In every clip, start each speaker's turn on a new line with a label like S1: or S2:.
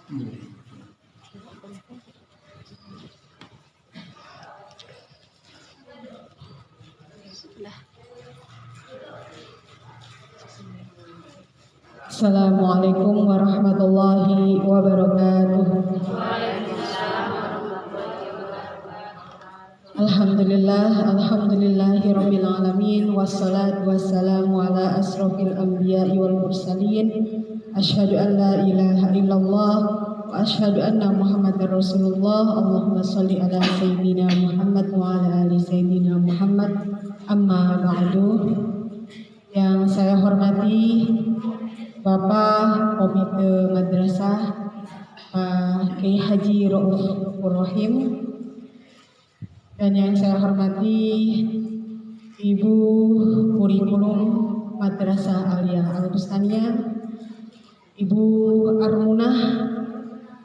S1: Assalamualaikum warahmatullahi wabarakatuh. Alhamdulillahi rabbil alamin, wassalatu wassalamu ala asrofil anbiya'i wal mursalin. Asyhadu an la ilaha illallah wa asyhadu anna muhammadar rasulullah. Allahumma sholli ala sayyidina Muhammad wa ala ali sayyidina Muhammad. Amma ba'du. Yang saya hormati Bapak Komite Madrasah Pak Kiai Haji Rauf Rahim, dan yang saya hormati Ibu Kurikulum Madrasah Aliyah Al-Bustaniyah, Ibu Armunah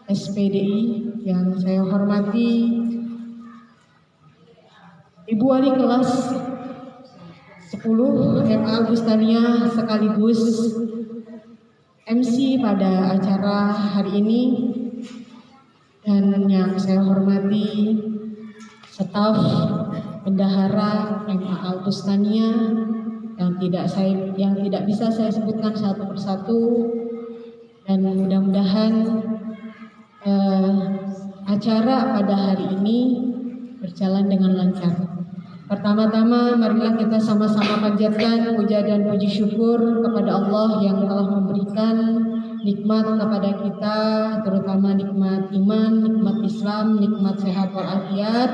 S1: SPDI, yang saya hormati Ibu Wali Kelas 10 MA Al-Bustaniyah sekaligus MC pada acara hari ini, dan yang saya hormati staf bendahara MA Al-Bustaniyah yang tidak bisa saya sebutkan satu persatu, dan mudah-mudahan acara pada hari ini berjalan dengan lancar. Pertama-tama marilah kita sama-sama panjatkan puja dan puji syukur kepada Allah yang telah memberikan nikmat kepada kita, terutama nikmat iman, nikmat Islam, nikmat sehat walafiat,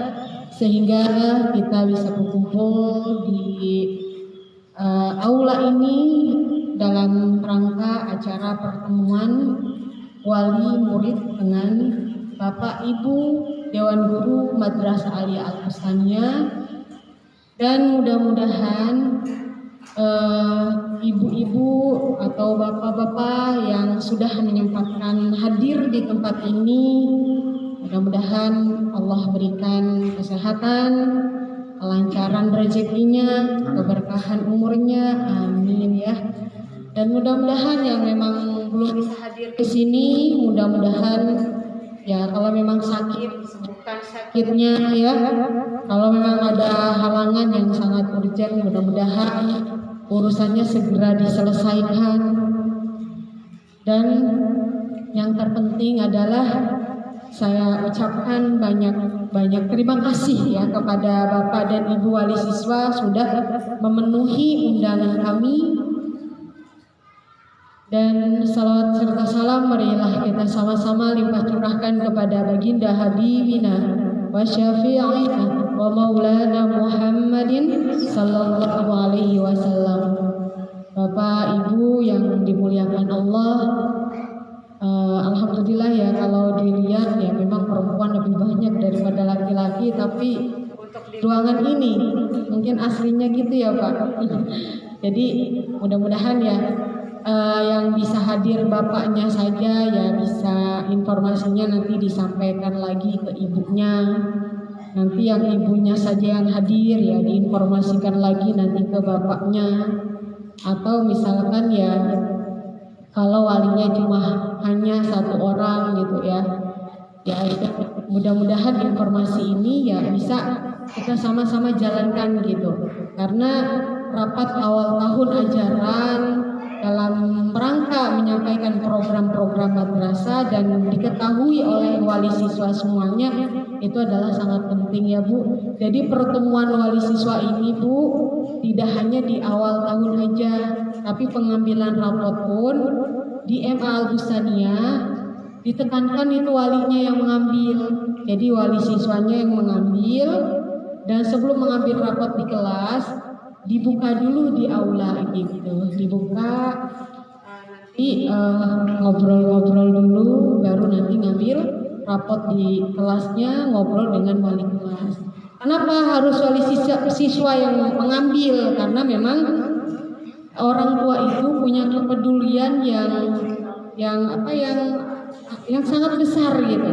S1: sehingga kita bisa berkumpul di aula ini dalam rangka acara pertemuan wali murid dengan Bapak Ibu Dewan Guru Madrasah Aliyah Al-Bustaniyah. Dan mudah-mudahan ibu-ibu atau bapak-bapak yang sudah menyempatkan hadir di tempat ini, mudah-mudahan Allah berikan kesehatan, kelancaran rezekinya, keberkahan umurnya, amin ya. Dan mudah-mudahan yang memang belum bisa hadir ke sini, mudah-mudahan ya kalau memang sakit, sembuhkan sakitnya ya. Kalau memang ada halangan yang sangat urgent, mudah-mudahan urusannya segera diselesaikan. Dan yang terpenting adalah saya ucapkan banyak terima kasih ya kepada Bapak dan Ibu Wali Siswa sudah memenuhi undangan kami. Dan salawat serta salam marilah kita sama-sama limpah curahkan kepada baginda Habibina wa syafi'ina wa maulana Muhammadin sallallahu alaihi wasallam. Bapak Ibu yang dimuliakan Allah, alhamdulillah ya kalau dilihat ya memang perempuan lebih banyak daripada laki-laki, tapi untuk di ruangan ini mungkin aslinya gitu ya Pak. Jadi mudah-mudahan ya yang bisa hadir bapaknya saja ya bisa informasinya nanti disampaikan lagi ke ibunya. Nanti yang ibunya saja yang hadir ya diinformasikan lagi nanti ke bapaknya. Atau misalkan ya kalau walinya cuma hanya satu orang gitu ya. Ya mudah-mudahan informasi ini ya bisa kita sama-sama jalankan gitu. Karena rapat awal tahun ajaran dalam rangka menyampaikan program-program madrasah dan diketahui oleh wali siswa semuanya itu adalah sangat penting ya Bu. Jadi pertemuan wali siswa ini Bu tidak hanya di awal tahun aja, tapi pengambilan rapot pun di MA Al-Bustaniyah ditekankan itu walinya yang mengambil. Jadi wali siswanya yang mengambil, dan sebelum mengambil rapot di kelas dibuka dulu di aula gitu, dibuka nanti ngobrol-ngobrol dulu, baru nanti ngambil rapot di kelasnya, ngobrol dengan wali kelas. Kenapa harus wali siswa yang mengambil? Karena memang orang tua itu punya kepedulian yang sangat besar gitu,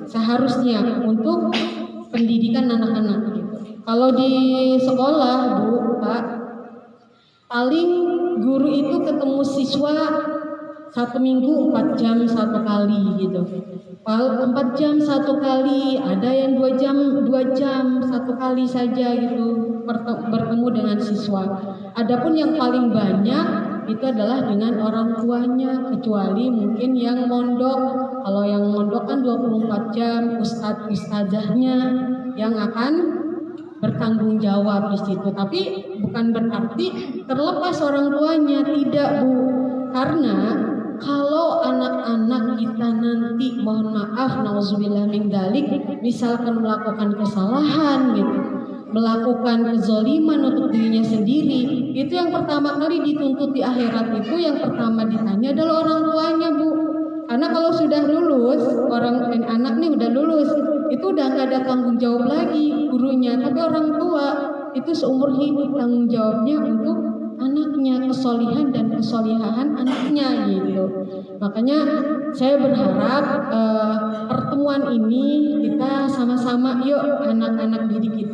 S1: seharusnya untuk pendidikan anak-anak gitu. Kalau di sekolah Bu, Pak, paling guru itu ketemu siswa 1 minggu 4 jam 1 kali gitu. 4 jam 1 kali, ada yang 2 jam 1 kali saja gitu bertemu dengan siswa. Adapun yang paling banyak itu adalah dengan orang tuanya, kecuali mungkin yang mondok. Kalau yang mondok kan 24 jam, ustadzahnya yang akan bertanggung jawab di situ. Tapi bukan berarti terlepas orang tuanya, tidak Bu. Karena kalau anak-anak kita nanti, mohon maaf, nauzubillah min dzalik, misalkan melakukan kesalahan gitu, melakukan kezaliman untuk dirinya sendiri, itu yang pertama kali dituntut di akhirat itu, yang pertama ditanya adalah orang tuanya Bu. Karena kalau sudah lulus, anak nih udah lulus, itu udah nggak ada tanggung jawab lagi gurunya, tapi orang tua itu seumur hidup tanggung jawabnya untuk anaknya, kesolihan dan kesolihahan anaknya gitu. Makanya saya berharap pertemuan ini kita sama-sama, yuk anak-anak didik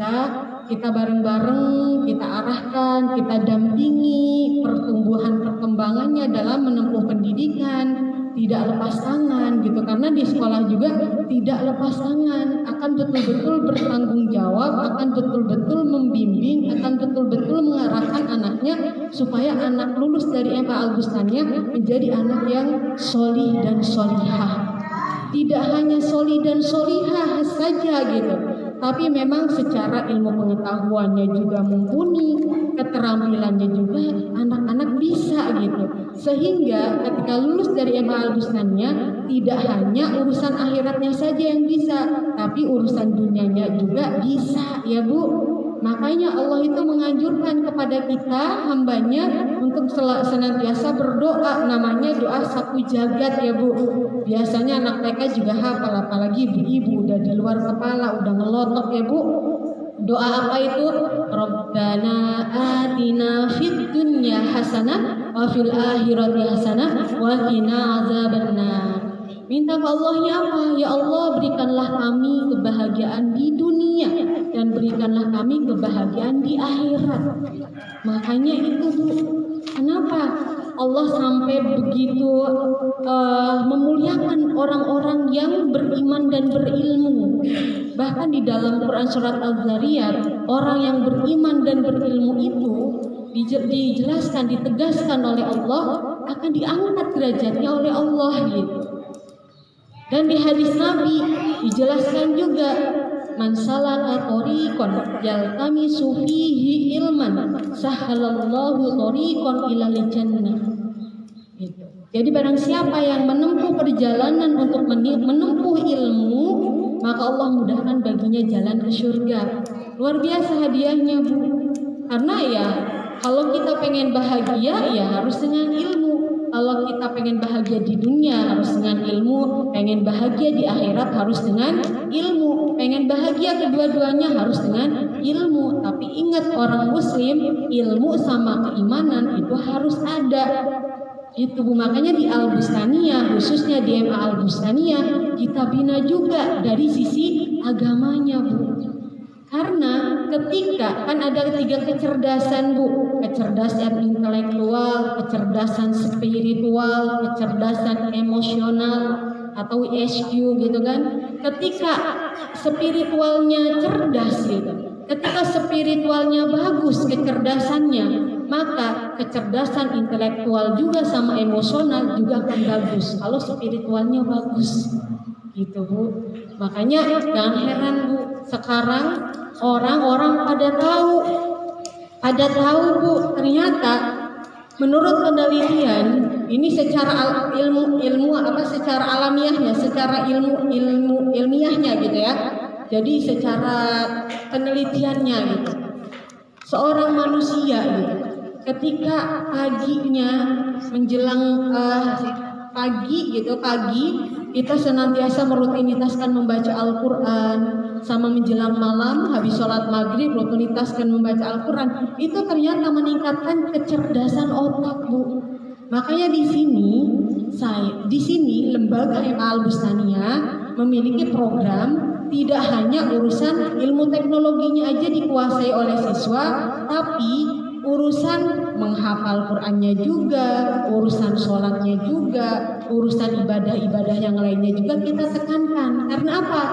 S1: kita bareng-bareng, kita arahkan, kita dampingi pertumbuhan perkembangannya dalam menempuh pendidikan, tidak lepas tangan gitu. Karena di sekolah juga tidak lepas tangan, akan betul-betul bertanggung jawab, akan betul-betul membimbing, akan betul-betul mengarahkan anaknya supaya anak lulus dari MA Al Bustaniyah menjadi anak yang solih dan solihah. Tidak hanya solih dan solihah saja gitu, tapi memang secara ilmu pengetahuannya juga mumpuni, keterampilannya juga anak-anak bisa gitu. Sehingga ketika lulus dari MA Al Bustaniyah, tidak hanya urusan akhiratnya saja yang bisa, tapi urusan dunianya juga bisa ya Bu. Makanya Allah itu menganjurkan kepada kita hambanya untuk senantiasa berdoa, namanya doa sapu jagat ya Bu. Biasanya anak TK juga hafal, apalagi ibu-ibu udah di luar kepala, udah ngelotok ya Bu. Doa apa itu? Rabbana atina fid dunya hasanah wa fil akhirati hasanah wa qina azabannar. Minta ke Allahnya apa? Ya Allah, berikanlah kami kebahagiaan di dunia dan berikanlah kami kebahagiaan di akhirat. Makanya itu Bu, kenapa Allah sampai begitu memuliakan orang-orang yang beriman dan berilmu. Bahkan di dalam Quran surat Al-Zariyat, orang yang beriman dan berilmu itu dijelaskan, ditegaskan oleh Allah akan diangkat derajatnya oleh Allah gitu. Dan di hadis Nabi dijelaskan juga, man salaka tariqan yaltamisu fihi ilman sahhalallahu tariqan ilal jannah. Gitu. Jadi barang siapa yang menempuh perjalanan untuk menempuh ilmu, maka Allah mudahkan baginya jalan ke surga. Luar biasa hadiahnya Bu. Karena ya kalau kita pengen bahagia ya harus dengan ilmu. Kalau kita pengen bahagia di dunia harus dengan ilmu, pengen bahagia di akhirat harus dengan ilmu, pengen bahagia kedua-duanya harus dengan ilmu. Tapi ingat orang muslim, ilmu sama keimanan itu harus ada. Itu Bu, makanya di Al Bustaniyah, khususnya di MA Al Bustaniyah, kita bina juga dari sisi agamanya Bu. Karena ketika kan ada 3 kecerdasan Bu, kecerdasan intelektual, kecerdasan spiritual, kecerdasan emosional atau ISQ gitu kan. Ketika spiritualnya cerdas gitu, ketika spiritualnya bagus kecerdasannya, maka kecerdasan intelektual juga sama emosional juga akan bagus kalau spiritualnya bagus gitu Bu. Makanya jangan heran Bu, sekarang orang-orang pada tahu Bu, ternyata menurut penelitian ini secara secara alamiahnya, secara ilmiahnya gitu ya. Jadi secara penelitiannya gitu, seorang manusia gitu, ketika paginya menjelang pagi kita senantiasa merutinitaskan membaca Al-Quran, sama menjelang malam habis sholat maghrib rutinitaskan membaca Al-Quran, itu ternyata meningkatkan kecerdasan otak Bu. Makanya di sini lembaga MA Al Bustaniyah memiliki program, tidak hanya urusan ilmu teknologinya aja dikuasai oleh siswa, tapi urusan menghafal Qur'annya juga, urusan sholatnya juga, urusan ibadah-ibadah yang lainnya juga kita tekankan. Karena apa?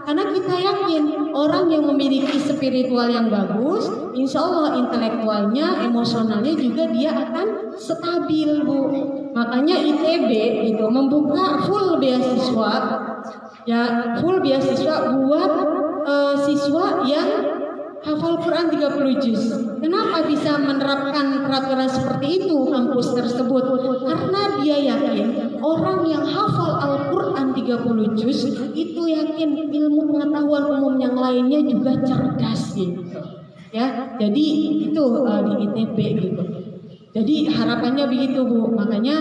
S1: Karena kita yakin orang yang memiliki spiritual yang bagus, insya Allah intelektualnya, emosionalnya juga dia akan stabil, Bu. Makanya ITB itu membuka full beasiswa, ya full beasiswa buat siswa yang hafal Quran 30 juz. Kenapa bisa menerapkan peraturan seperti itu kampus tersebut? Karena dia yakin orang yang hafal Al-Quran 30 juz itu yakin ilmu pengetahuan umum yang lainnya juga cerdas gitu. Ya, jadi itu di ITB gitu. Jadi harapannya begitu, Bu. Makanya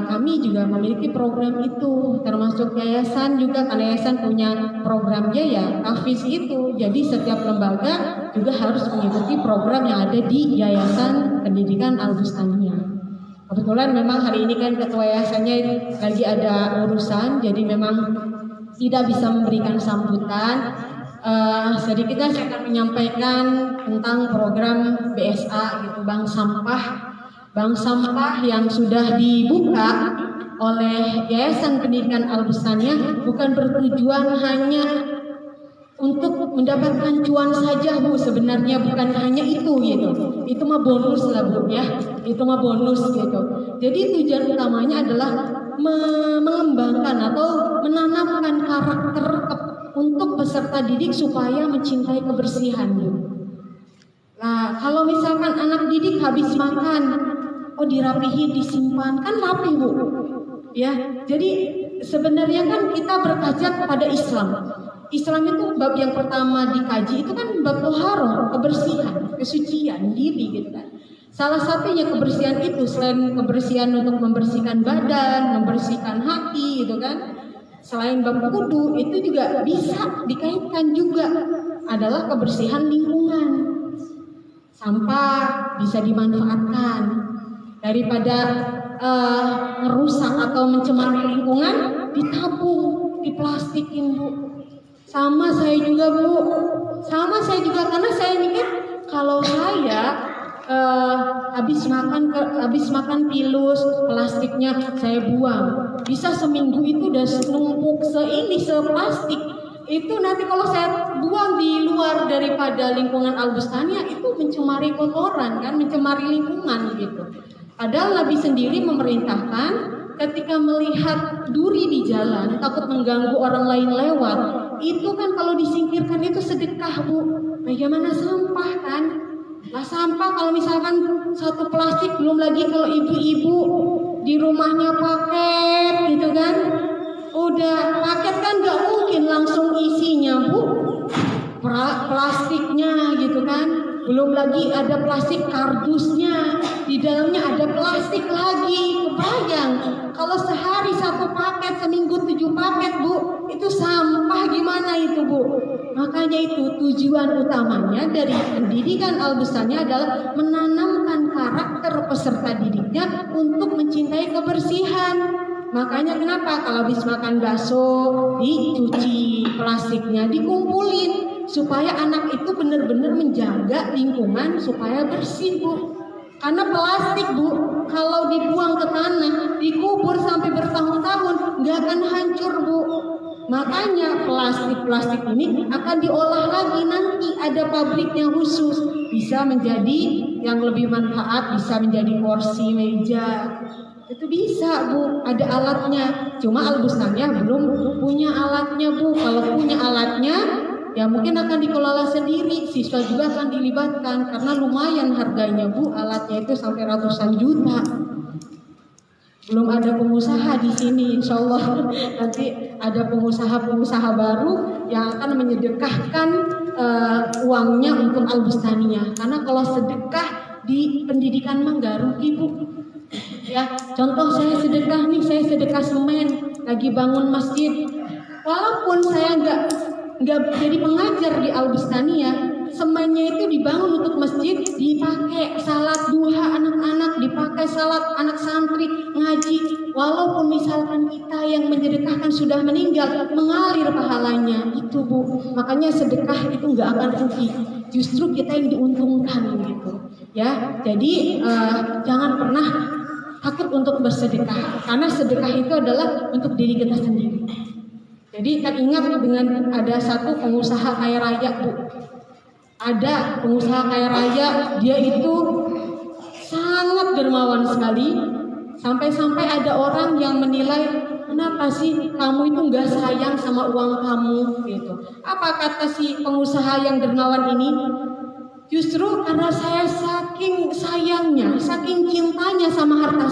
S1: kami juga memiliki program itu, termasuk yayasan juga, karena yayasan punya programnya ya Hafiz itu. Jadi setiap lembaga juga harus mengikuti program yang ada di Yayasan Pendidikan Al-Bustaniyah. Kebetulan memang hari ini kan ketua yayasannya lagi ada urusan, jadi memang tidak bisa memberikan sambutan. Sedikitnya saya akan menyampaikan tentang program BSA gitu, Bank Sampah yang sudah dibuka oleh Yayasan Pendidikan Al-Bustaniyah bukan bertujuan hanya untuk mendapatkan cuan saja, Bu. Sebenarnya bukan hanya itu gitu. Itu mah bonus lah, Bu, ya. Itu mah bonus gitu. Jadi tujuan utamanya adalah mengembangkan atau menanamkan karakter untuk peserta didik supaya mencintai kebersihan, Bu. Nah, kalau misalkan anak didik habis makan, dirapihin, disimpan, kan rapi, Bu. Ya, jadi sebenarnya kan kita berkaca kepada Islam. Islam itu bab yang pertama dikaji itu kan bab toharoh, kebersihan, kesucian diri gitu kan. Salah satunya kebersihan itu selain kebersihan untuk membersihkan badan, membersihkan hati gitu kan. Selain bab wudu itu juga bisa dikaitkan juga adalah kebersihan lingkungan. Sampah bisa dimanfaatkan. Daripada merusak atau mencemari lingkungan, ditabung, diplastikin, Bu. Sama saya juga, Bu. Karena saya mikir kalau saya habis makan pilus, plastiknya saya buang. Bisa seminggu itu udah numpuk seplastik. Itu nanti kalau saya buang di luar daripada lingkungan Al-Bustaniyah itu mencemari kotoran kan, mencemari lingkungan gitu. Padahal Nabi sendiri memerintahkan ketika melihat duri di jalan takut mengganggu orang lain lewat, itu kan kalau disingkirkan itu sedekah, Bu. Bagaimana sampah kan? Lah sampah kalau misalkan satu plastik, belum lagi kalau ibu-ibu di rumahnya paket gitu kan. Udah paket kan gak mungkin langsung isinya, Bu, plastiknya gitu kan. Belum lagi ada plastik kardusnya, di dalamnya ada plastik lagi. Kebayang kalau sehari satu paket, seminggu 7 paket, Bu, itu sampah gimana itu, Bu? Makanya itu tujuan utamanya dari pendidikan Al-Bustaniyah adalah menanamkan karakter peserta didiknya untuk mencintai kebersihan. Makanya kenapa kalau habis makan bakso dicuci, plastiknya dikumpulin supaya anak itu benar-benar menjaga lingkungan supaya bersih, Bu. Karena plastik, Bu, kalau dibuang ke tanah, dikubur sampai bertahun-tahun, nggak akan hancur, Bu. Makanya plastik-plastik ini akan diolah lagi, nanti ada pabriknya khusus, bisa menjadi yang lebih manfaat, bisa menjadi kursi, meja. Itu bisa, Bu, ada alatnya. Cuma Al-Bustaniyah belum punya alatnya, Bu. Kalau punya alatnya, ya mungkin akan dikelola sendiri. Siswa juga akan dilibatkan karena lumayan harganya, Bu. Alatnya itu sampai ratusan juta. Belum ada pengusaha di sini, insya Allah nanti ada pengusaha baru yang akan menyedekahkan uangnya untuk Al-Bustaniyah. Karena kalau sedekah di pendidikan mah nggak rugi, Bu. Ya, contoh saya sedekah semen, lagi bangun masjid. Walaupun saya nggak jadi pengajar di Al-Bustaniyah, semennya itu dibangun untuk masjid, dipakai salat duha anak-anak, dipakai salat anak santri ngaji. Walaupun misalkan kita yang menyedekahkan sudah meninggal, mengalir pahalanya itu, Bu. Makanya sedekah itu nggak akan rugi, justru kita yang diuntungkan gitu. Ya, jadi jangan pernah takut untuk bersedekah, karena sedekah itu adalah untuk diri kita sendiri. Jadi kan ingat dengan ada satu pengusaha kaya raya, Bu. Ada pengusaha kaya raya, dia itu sangat dermawan sekali. Sampai-sampai ada orang yang menilai, kenapa sih kamu itu nggak sayang sama uang kamu gitu. Apa kata si pengusaha yang dermawan ini? Justru karena saya saking sayangnya, saking cintanya sama harta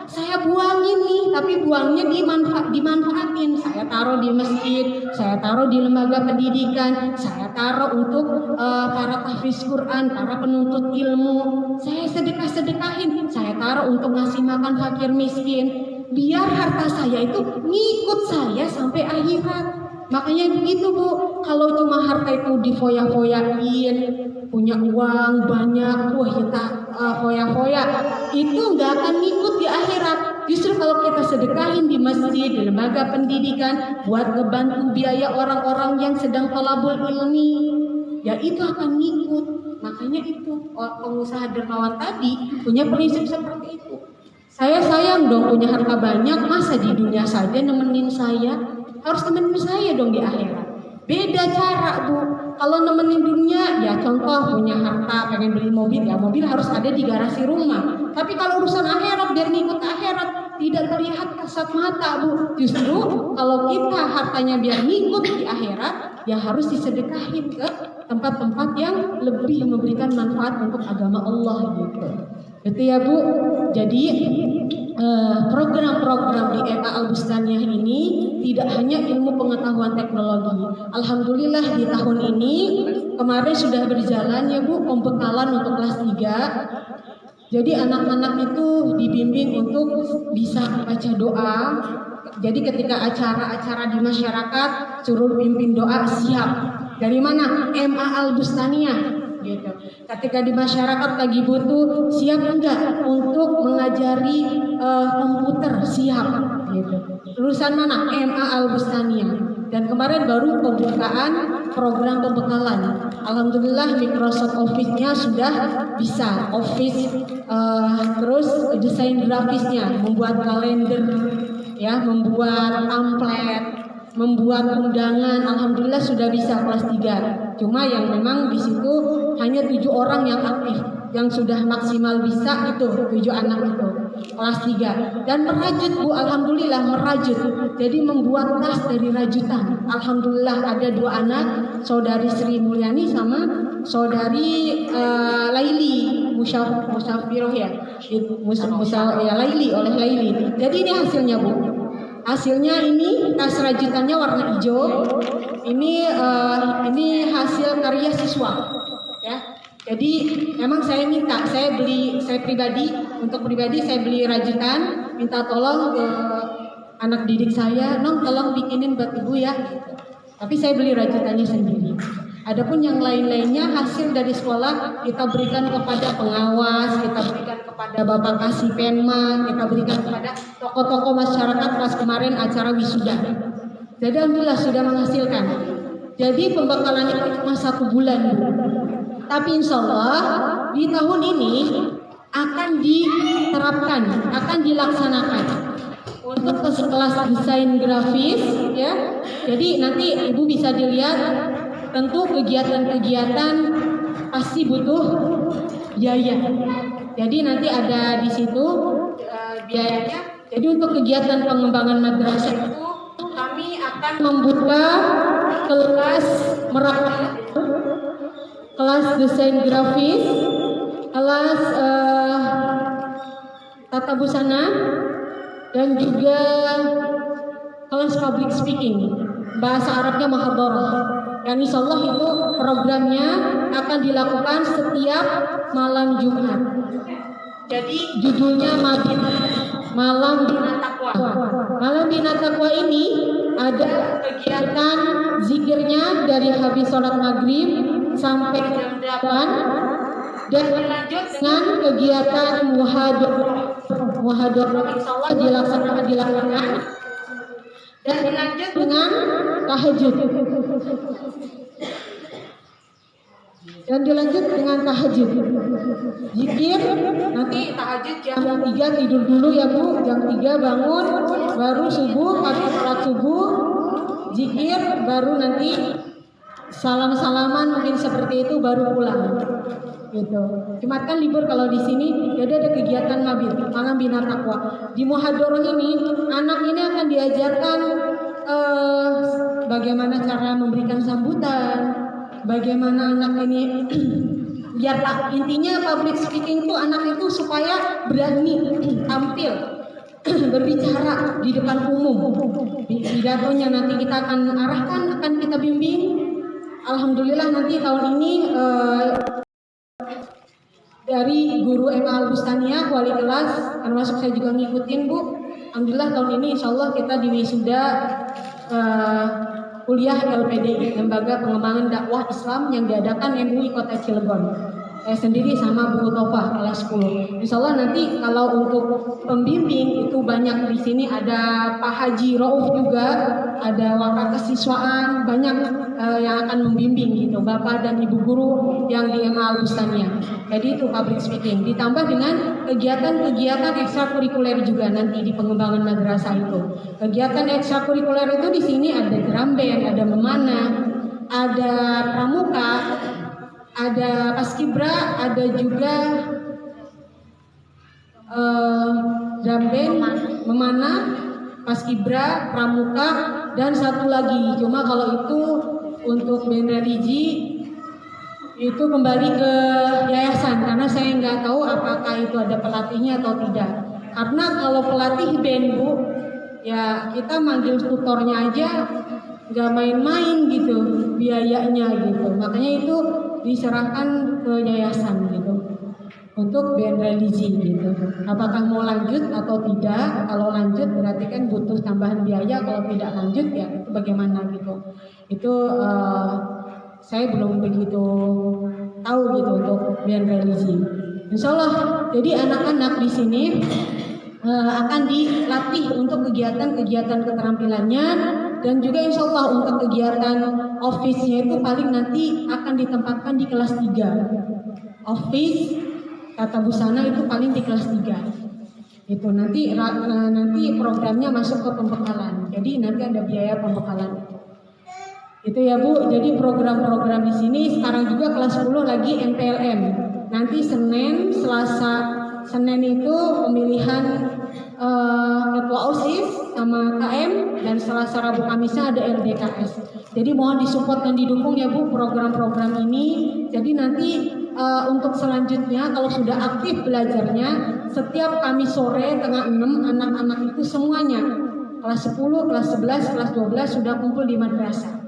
S1: saya buangin nih, tapi buangnya dimanfaatin. Saya taruh di masjid, saya taruh di lembaga pendidikan, saya taruh untuk para tahfiz Quran, para penuntut ilmu. Saya sedekahin, saya taruh untuk ngasih makan fakir miskin. Biar harta saya itu ngikut saya sampai akhirat. Makanya begitu, Bu. Kalau cuma harta itu difoya-foyain, punya uang banyak, wah kita foya-foya, itu nggak akan ngikut di akhirat. Justru kalau kita sedekahin di masjid, di lembaga pendidikan, buat ngebantu biaya orang-orang yang sedang thalabul ilmi, ya itu akan ngikut. Makanya itu pengusaha dermawan tadi punya prinsip seperti itu. Saya sayang dong punya harta banyak, masa di dunia saja nemenin saya, harus nemenin saya dong di akhirat. Beda cara, Bu. Kalau nemenin dunia, ya contoh punya harta, pengen beli mobil, ya mobil harus ada di garasi rumah. Tapi kalau urusan akhirat, biar ngikut akhirat, tidak terlihat kasat mata, Bu. Justru kalau kita hartanya biar ngikut di akhirat, ya harus disedekahin ke tempat-tempat yang lebih memberikan manfaat untuk agama Allah gitu. Itu ya, Bu. Jadi program-program di ETA Al-Bustaniyah ini tidak hanya ilmu pengetahuan teknologi. Alhamdulillah di tahun ini kemarin sudah berjalan ya, Bu, pembekalan untuk kelas 3. Jadi anak-anak itu dibimbing untuk bisa baca doa. Jadi ketika acara-acara di masyarakat suruh pimpin doa, siap. Dari mana? MA Al-Bustaniyah gitu. Ketika di masyarakat lagi butuh, siap enggak untuk mengajari komputer, siap gitu. Lulusan mana? MA Al-Bustaniyah. Dan kemarin baru pembukaan program pembekalan. Alhamdulillah Microsoft Office-nya sudah bisa. Office terus desain grafisnya, membuat kalender, ya, membuat pamflet, membuat undangan. Alhamdulillah sudah bisa kelas 3. Cuma yang memang di situ hanya 7 orang yang aktif, yang sudah maksimal bisa itu 7 anak itu kelas 3. Dan merajut, Bu, alhamdulillah merajut. Jadi membuat tas dari rajutan. Alhamdulillah ada 2 anak, saudari Sri Mulyani sama saudari Laili Musyafiroh ya. Laili oleh Laili. Jadi ini hasilnya, Bu. Hasilnya ini tas rajutannya warna hijau. Ini hasil karya siswa, ya. Jadi memang saya pribadi saya beli rajutan, minta tolong ke anak didik saya, "Nong, tolong bikinin buat ibu ya." Tapi saya beli rajutannya sendiri. Adapun yang lain-lainnya hasil dari sekolah kita berikan kepada pengawas, kita berikan kepada Bapak Kasih Penma, kita berikan kepada tokoh-tokoh masyarakat pas kemarin acara wisuda. Jadi alhamdulillah sudah menghasilkan. Jadi pembekalan itu cuma 1 bulan, Bu. Tapi insya Allah di tahun ini akan diterapkan, akan dilaksanakan untuk kelas desain grafis, ya. Jadi nanti Ibu bisa dilihat. Tentu kegiatan-kegiatan pasti butuh biaya. Jadi nanti ada di situ biayanya. Jadi untuk kegiatan pengembangan madrasah itu kami akan membuka kelas kelas desain grafis, kelas tata busana, dan juga kelas public speaking. Bahasa Arabnya muhadharah. Dan insya Allah itu programnya akan dilakukan setiap malam Jumat. Jadi judulnya Malam Bina Taqwa. Malam Bina Taqwa ini ada kegiatan zikirnya dari habis sholat maghrib sampai jam 8 dan berlanjut dengan kegiatan muhadharah insya Allah dilaksanakan dan berlanjut dengan tahajud. Dan dilanjut dengan tahajud. Zikir, nanti tahajud jam 3 tidur dulu ya Bu, jam 3 bangun, baru subuh, habis sholat subuh, zikir, baru nanti salam-salaman mungkin seperti itu baru pulang. Gitu. Jumat kan libur kalau di sini, jadi ada kegiatan mabit, malam bina takwa. Di muhadharah ini, anak ini akan diajarkan bagaimana cara memberikan sambutan, bagaimana anak ini biar intinya public speaking itu anak itu supaya berani tampil berbicara di depan umum. Pidatonya nanti kita akan arahkan, akan kita bimbing. Alhamdulillah nanti tahun ini dari guru Emma Al-Bustania wali kelas, termasuk saya juga ngikutin Bu. Alhamdulillah tahun ini insya Allah kita di wisuda kuliah LPDI, Lembaga Pengembangan Dakwah Islam yang diadakan MUI Kota Cilegon. Saya sendiri sama Bu Tofah kelas 10. Insya Allah nanti kalau untuk pembimbing itu banyak di sini, ada Pak Haji Rauf juga, ada wakil kesiswaan, banyak yang akan membimbing gitu, Bapak dan Ibu guru yang di MA Al-Bustania. Jadi itu public speaking, ditambah dengan kegiatan-kegiatan ekstrakurikuler juga nanti di pengembangan madrasah itu. Kegiatan ekstrakurikuler itu di sini ada drum band, ada memanah, ada pramuka, ada paskibra, ada juga drum band, memanah, paskibra, pramuka, dan satu lagi. Cuma kalau itu untuk band religi itu kembali ke yayasan, karena saya nggak tahu apakah itu ada pelatihnya atau tidak. Karena kalau pelatih band Bu, ya kita manggil tutornya aja nggak main-main gitu biayanya gitu. Makanya itu diserahkan ke yayasan gitu untuk band religi gitu. Apakah mau lanjut atau tidak? Kalau lanjut berarti kan butuh tambahan biaya. Kalau tidak lanjut ya itu bagaimana gitu. Itu saya belum begitu tahu gitu untuk band religi. Insya Allah jadi anak-anak di sini akan dilatih untuk kegiatan-kegiatan keterampilannya, dan juga insya Allah untuk kegiatan office-nya itu paling nanti akan ditempatkan di kelas 3. Office tata busana itu paling di kelas 3. Itu nanti programnya masuk ke pembekalan. Jadi nanti ada biaya pembekalan. Itu ya Bu. Jadi program-program di sini sekarang juga kelas 10 lagi MPLM. Nanti Senin, Selasa, Senin itu pemilihan ketua OSIS sama KM, dan Selasa, Rabu, Kamisnya ada LDKS. Jadi mohon disupport dan didukung ya Bu program-program ini. Jadi nanti untuk selanjutnya kalau sudah aktif belajarnya, setiap Kamis sore tengah 6 anak-anak itu semuanya kelas 10, kelas 11, kelas 12 sudah kumpul di madrasah.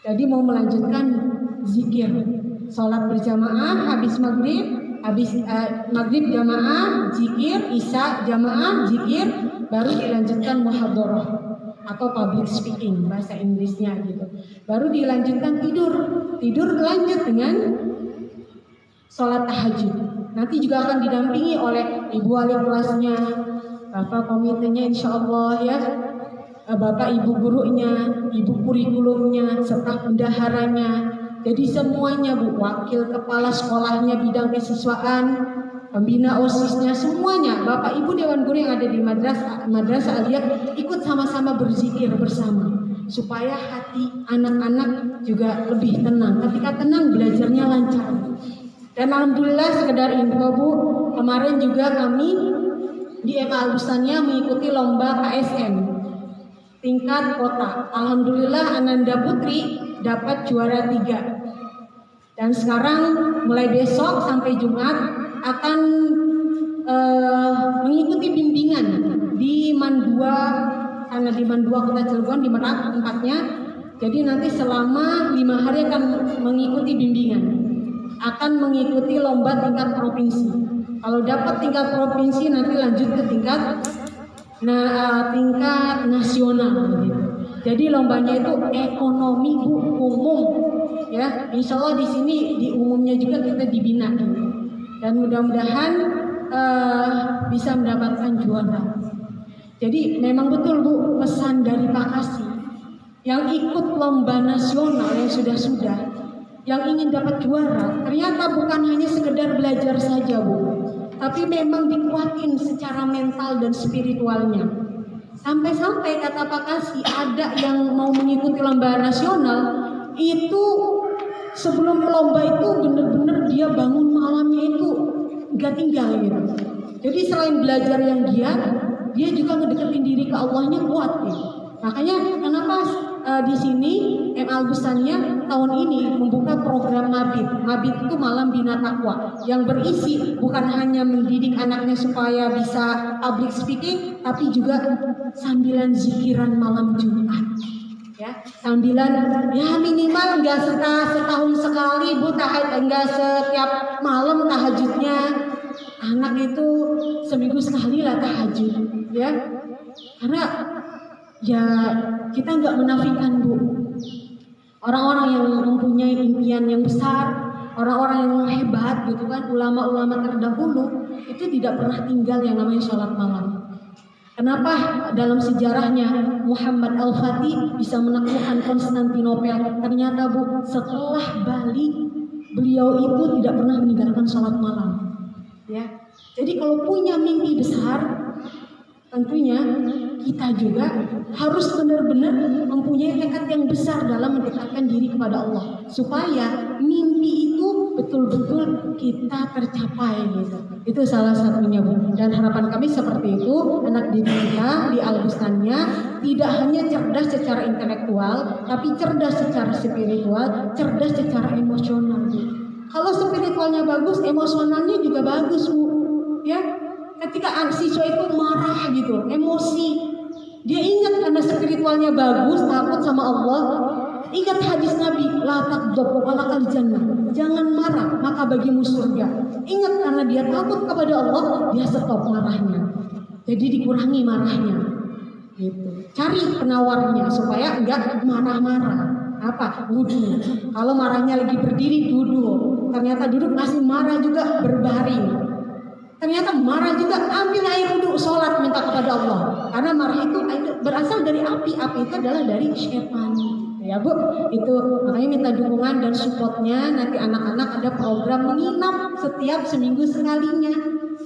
S1: Jadi mau melanjutkan zikir, sholat berjamaah habis maghrib jamaah, zikir, isya jamaah, zikir, baru dilanjutkan muhadharah atau public speaking bahasa Inggrisnya gitu. Baru dilanjutkan tidur lanjut dengan sholat tahajud. Nanti juga akan didampingi oleh ibu wali kelasnya, bapak komitenya insya Allah ya, bapak ibu gurunya, ibu kurikulumnya, serta bendaharanya. Jadi semuanya Bu, wakil kepala sekolahnya, bidang kesiswaan, pembina OSISnya, semuanya, bapak ibu dewan guru yang ada di madrasah Aliyah ikut sama-sama berzikir bersama, supaya hati anak-anak juga lebih tenang. Ketika tenang belajarnya lancar. Dan alhamdulillah sekedar info Bu, kemarin juga kami di Emma Al-Bustania mengikuti lomba KSM tingkat kota. Alhamdulillah Ananda Putri dapat juara 3. Dan sekarang mulai besok sampai Jumat akan mengikuti bimbingan di Mandua, karena di Mandua Kota Cilegon, di Merak tempatnya. Jadi nanti selama 5 hari akan mengikuti bimbingan, akan mengikuti lomba tingkat provinsi. Kalau dapat tingkat provinsi nanti lanjut ke tingkat nasional gitu. Jadi lombanya itu ekonomi Bu, umum ya. Insya Allah di sini di umumnya juga kita dibina gitu. Dan mudah-mudahan bisa mendapatkan juara. Jadi memang betul Bu, pesan dari Pak Kasih yang ikut lomba nasional yang sudah yang ingin dapat juara, ternyata bukan hanya sekedar belajar saja, Bu, tapi memang dikuatin secara mental dan spiritualnya. Sampai-sampai kata Pak Kasih, ada yang mau mengikuti lomba nasional, itu sebelum lomba itu benar-benar dia bangun malamnya itu gak tinggal gitu. Jadi selain belajar yang giat, dia juga ngedeketin diri ke Allahnya kuat gitu. Makanya kenapa di sini Al Bustania tahun ini membuka program Mabit. Mabit itu Malam Bina Takwa, yang berisi bukan hanya mendidik anaknya supaya bisa public speaking, tapi juga sambilan zikiran malam Jumat. Ya, sambilan ya minimal enggak setahun sekali, Bu, enggak setiap malam tahajudnya. Anak itu seminggu sekali lah tahajud, ya. Karena ya kita nggak menafikan, Bu, orang-orang yang mempunyai impian yang besar, orang-orang yang hebat gitu kan, ulama-ulama terdahulu itu tidak pernah tinggal yang namanya sholat malam. Kenapa dalam sejarahnya Muhammad Al-Fatih bisa menaklukkan Konstantinopel? Ternyata, Bu, setelah Bali beliau itu tidak pernah meninggalkan sholat malam. Ya, jadi kalau punya mimpi besar, tentunya kita juga harus benar-benar mempunyai tekad yang besar dalam mendekatkan diri kepada Allah, supaya mimpi itu betul-betul kita tercapai gitu. Itu salah satunya, Bu. Dan harapan kami seperti itu, anak didik kita di Al Bustania tidak hanya cerdas secara intelektual, tapi cerdas secara spiritual, cerdas secara emosional, Bu. Kalau spiritualnya bagus, emosionalnya juga bagus, Bu. Ya, ketika siswa itu marah gitu, emosi, dia ingat karena spiritualnya bagus, takut sama Allah. Ingat hadis Nabi, la taghdab walakal jannah. Jangan marah, maka bagimu surga. Ingat karena dia takut kepada Allah, dia stop marahnya. Jadi dikurangi marahnya. Gitu. Cari penawarnya supaya enggak marah-marah. Apa? Wudhu. Kalau marahnya lagi berdiri, duduk. Ternyata duduk masih marah juga, berbaring. Ternyata marah juga, ambil air wudhu, sholat, minta kepada Allah. Karena marah itu berasal dari api. Api itu adalah dari syaitan. Ya, Bu, itu makanya minta dukungan dan supportnya. Nanti anak-anak ada program menginap setiap seminggu sekalinya.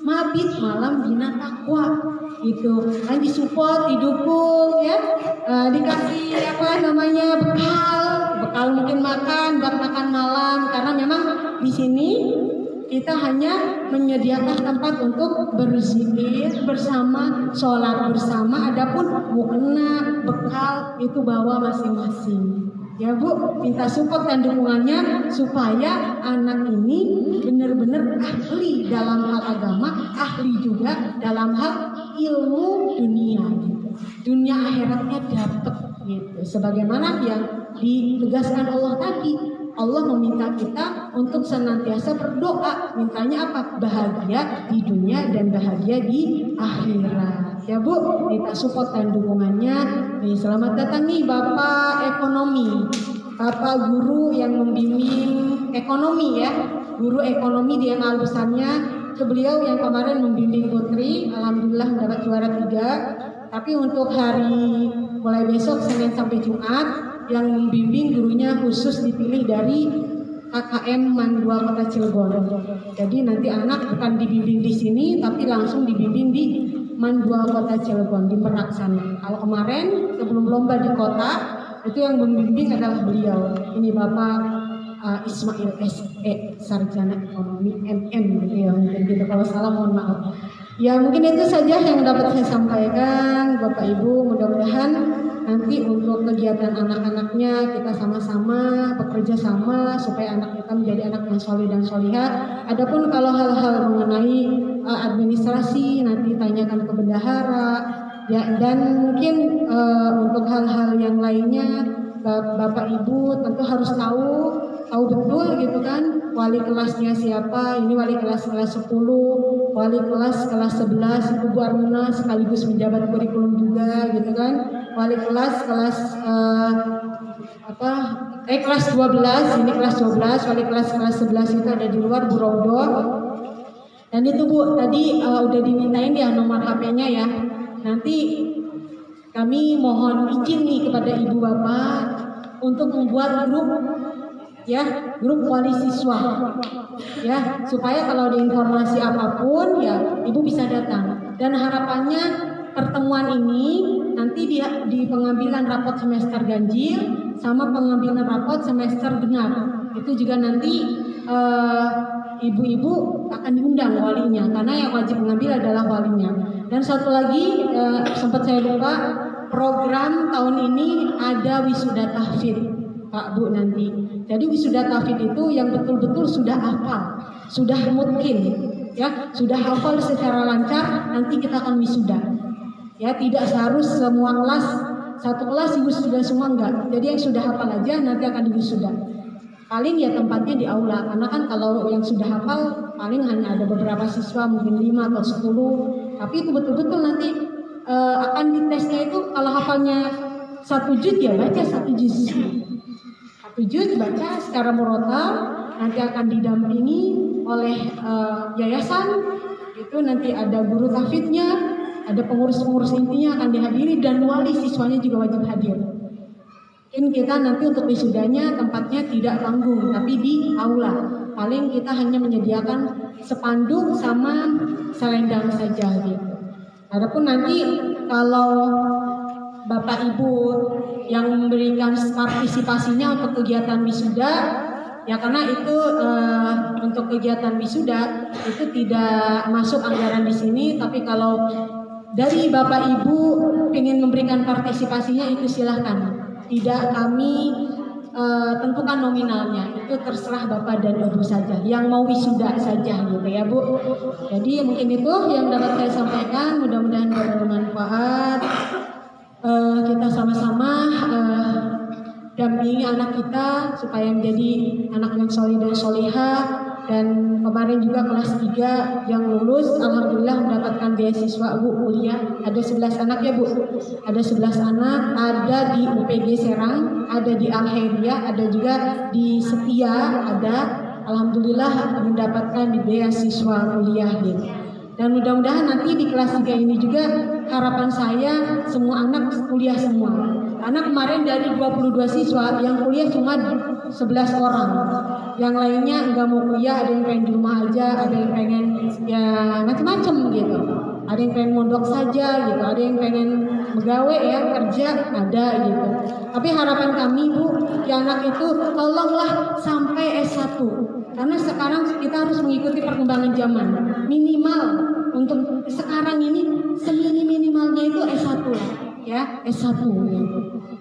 S1: Mabit Malam Bina Takwa. Itu kan disupport, didukung, ya, dikasih bekal mungkin makan, buat makan malam. Karena memang di sini kita hanya menyediakan tempat untuk berzikir bersama, sholat bersama. Adapun mukena, bekal itu bawa masing-masing. Ya, Bu, minta support dan dukungannya supaya anak ini benar-benar ahli dalam hal agama, ahli juga dalam hal ilmu dunia gitu. Dunia akhiratnya dapat gitu. Sebagaimana yang ditegaskan Allah tadi, Allah meminta kita untuk senantiasa berdoa. Mintanya apa? Bahagia di dunia dan bahagia di akhirat. Ya, Bu, minta support dan dukungannya. Nih, selamat datang nih Bapak Ekonomi, Bapak guru yang membimbing ekonomi, ya, guru ekonomi di Al Bustania. Itu beliau yang kemarin membimbing Putri, alhamdulillah mendapat juara 3. Tapi untuk hari mulai besok Senin sampai Jumat, yang membimbing gurunya khusus dipilih dari KKM Man 2 Kota Cilegon. Jadi nanti anak bukan dibimbing di sini, tapi langsung dibimbing di Man 2 Kota Cilegon, di Merak sana. Kalau kemarin sebelum lomba di kota, itu yang membimbing adalah beliau. Ini Bapak Ismail SE, Sarjana Ekonomi MM gitu ya. Mungkin gitu, kalau salah mohon maaf. Ya, mungkin itu saja yang dapat saya sampaikan, Bapak Ibu. Mudah-mudahan nanti untuk kegiatan anak-anaknya kita sama-sama bekerja sama supaya anak kita menjadi anak yang soleh dan solihah. Adapun kalau hal-hal mengenai administrasi nanti tanyakan ke bendahara, ya, dan mungkin untuk hal-hal yang lainnya Bapak Ibu tentu harus tahu betul gitu kan, wali kelasnya siapa. Ini wali kelas 10, wali kelas 11 itu Bu Armuna sekaligus menjabat kurikulum juga gitu kan. Wali kelas kelas 12, ini kelas 12, wali kelas 11 itu ada di luar, Bu Rodo. Dan itu, Bu, tadi udah dimintain ya nomor HP-nya ya. Nanti kami mohon izin nih kepada Ibu Bapak untuk membuat grup, ya, grup wali siswa, ya, supaya kalau ada informasi apapun ya ibu bisa datang. Dan harapannya pertemuan ini nanti di pengambilan rapot semester ganjil sama pengambilan rapot semester genap itu juga nanti ibu-ibu akan diundang walinya, karena yang wajib mengambil adalah walinya. Dan satu lagi sempat saya lupa, program tahun ini ada wisuda tahfidz Pak Bu nanti. Jadi wisuda tahfidz itu yang betul-betul sudah hafal, sudah mungkin ya, sudah hafal secara lancar, nanti kita akan wisuda. Ya, tidak harus semua kelas, satu kelas wisuda semua, enggak. Jadi yang sudah hafal aja nanti akan diwisuda. Paling ya tempatnya di aula, karena kan kalau yang sudah hafal paling hanya ada beberapa siswa, mungkin 5 atau 10. Tapi itu betul-betul nanti akan ditesnya itu kalau hafalnya 1 juz ya baca 1 juz. 1 juz baca secara murotal, nanti akan didampingi oleh yayasan. Itu nanti ada guru tahfidznya, ada pengurus-pengurus intinya akan dihadiri, dan wali siswanya juga wajib hadir. Mungkin kita nanti untuk wisudanya tempatnya tidak panggung, tapi di aula. Paling kita hanya menyediakan spanduk sama selendang saja gitu. Adapun nanti kalau Bapak Ibu yang memberikan partisipasinya untuk kegiatan wisuda, ya karena itu untuk kegiatan wisuda itu tidak masuk anggaran di sini, tapi kalau dari Bapak Ibu ingin memberikan partisipasinya itu silahkan. Tidak kami tentukan nominalnya, itu terserah Bapak dan Ibu saja yang mau wisuda saja gitu ya Bu. Jadi mungkin itu yang dapat saya sampaikan, mudah-mudahan bermanfaat. Kita sama-sama dampingi anak kita supaya menjadi anak yang soleh dan solihah. Dan kemarin juga kelas 3 yang lulus alhamdulillah mendapatkan beasiswa Bu kuliah. Ada 11 anak ya Bu. Ada 11 anak, ada di UPG Serang, ada di Al-Khairiyah, ada juga di Setia, ada alhamdulillah mendapatkan di beasiswa kuliah gitu. Dan mudah-mudahan nanti di kelas 3 ini juga harapan saya semua anak kuliah semua. Karena kemarin dari 22 siswa yang kuliah cuma 11 orang. Yang lainnya nggak mau kuliah, ada yang pengen di rumah aja, ada yang pengen ya macam-macam gitu. Ada yang pengen mondok saja gitu, ada yang pengen begawe ya kerja, ada gitu. Tapi harapan kami Bu, ya anak itu tolonglah sampai S1. Karena sekarang kita harus mengikuti perkembangan zaman. Minimal untuk sekarang ini semini-minimalnya itu S1 lah, ya S1.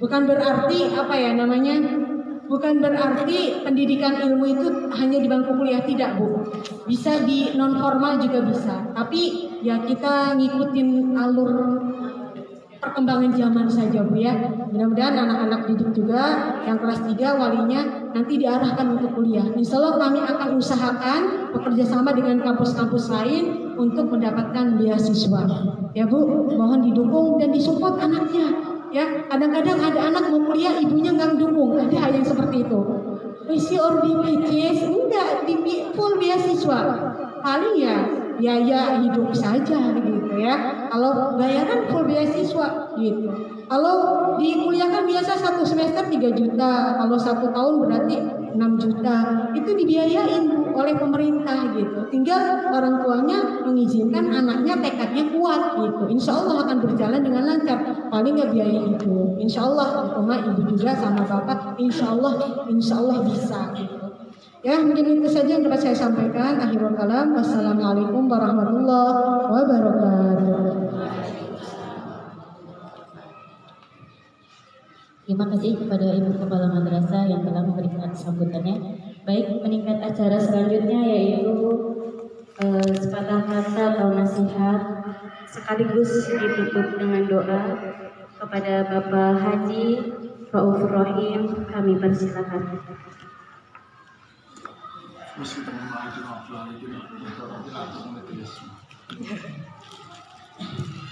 S1: Bukan berarti apa ya namanya? Bukan berarti pendidikan ilmu itu hanya di bangku kuliah, tidak Bu. Bisa di non formal juga bisa. Tapi ya kita ngikutin alur perkembangan zaman saja Bu ya. Mudah-mudahan anak-anak didik juga yang kelas 3 walinya nanti diarahkan untuk kuliah. Insya Allah kami akan usahakan bekerja sama dengan kampus-kampus lain untuk mendapatkan beasiswa. Ya Bu, mohon didukung dan disupport anaknya. Ya, kadang-kadang ada anak mau kuliah ibunya nggak mendukung, ada yang seperti itu. Isi ordi PCS enggak di full beasiswa, paling ya biaya hidup saja gitu ya. Kalau bayaran full beasiswa gitu. Kalau di kuliah kan biasa 1 semester 3 juta, kalau 1 tahun berarti 6 juta. Itu dibiayain oleh pemerintah gitu. Tinggal orang tuanya mengizinkan anaknya tekadnya kuat gitu. Insya Allah akan berjalan dengan lancar. Paling nggak biaya itu. Insya Allah rumah ibu juga sama bapak. Insya Allah bisa gitu. Ya mungkin itu saja yang dapat saya sampaikan. Akhirul kalam. Wassalamualaikum warahmatullahi wabarakatuh.
S2: Terima kasih kepada Ibu Kepala Madrasah yang telah memberikan sambutannya. Baik, meningkat acara selanjutnya yaitu sepatah kata atau nasihat sekaligus ditutup dengan doa kepada Bapak Haji Raufur Rahim. Kami persilakan.
S3: Bismillahirrahmanirrahim.